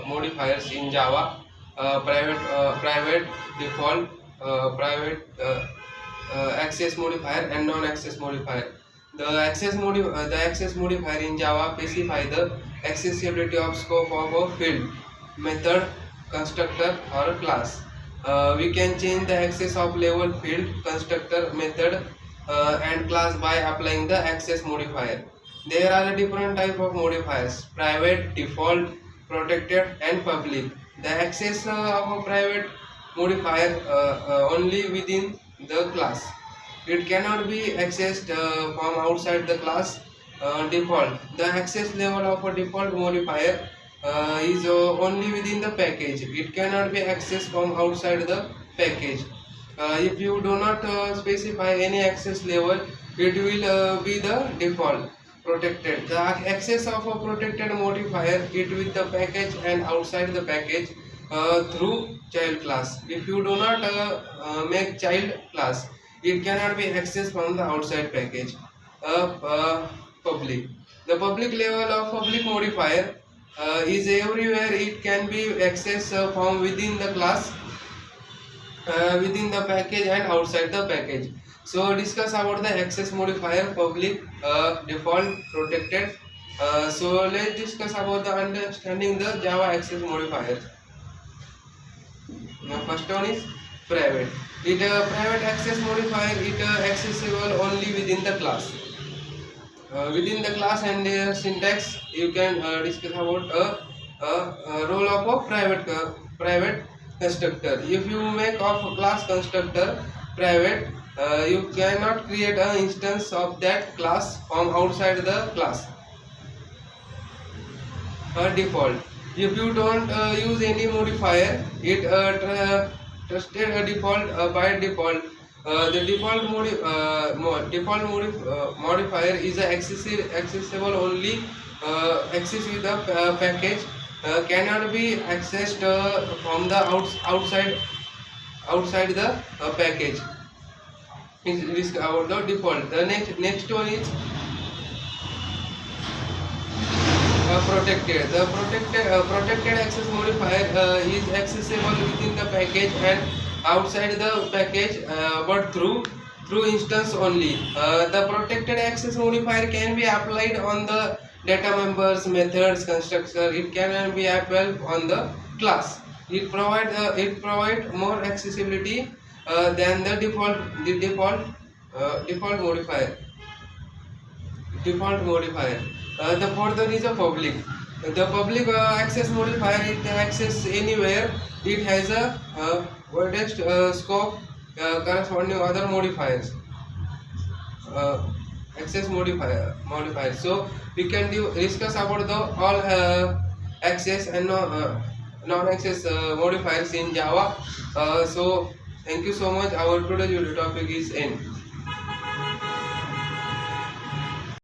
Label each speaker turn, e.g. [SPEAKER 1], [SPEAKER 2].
[SPEAKER 1] modifiers in Java: private, default, private access modifier, and non-access modifier. The access modifier in Java specify the accessibility of scope of a field, method, constructor, or class. We can change the access of level, field, constructor, method, and class by applying the access modifier. There are different type of modifiers: private, default, protected, and public. The access of a private modifier only within the class. It cannot be accessed from outside the class. Default. The access level of a default modifier is only within the package. It cannot be accessed from outside the package. If you do not specify any access level, it will be the default. Protected. The access of a protected modifier it with the package and outside the package through child class. If you do not make child class, it cannot be accessed from the outside package. Public. The public level of public modifier is everywhere. It can be accessed from within the class, within the package and outside the package. So discuss about the access modifier: public, default, protected. So let's discuss about the understanding the Java access modifier. Now first one is private. Private access modifier accessible only within the class. Within the class and syntax you can discuss about a role of a private constructor. If you make of a class constructor private, you cannot create an instance of that class from outside the class. Default. If you don't use any modifier, it trusted a default by default. The default modifier is accessible only access with the package. Cannot be accessed from the outside the package. Is about the default. The next one is protected. The protected access modifier is accessible within the package and outside the package, but through instance only. The protected access modifier can be applied on the data members, methods, constructor. It can be applied on the class. It provide more accessibility than the default modifier. The fourth one is a public. The public access modifier it access anywhere. It has a widest scope corresponding other modifiers. Access modifier. So we can discuss about the all access and non-access modifiers in Java. So thank you so much. Our today's video topic is end.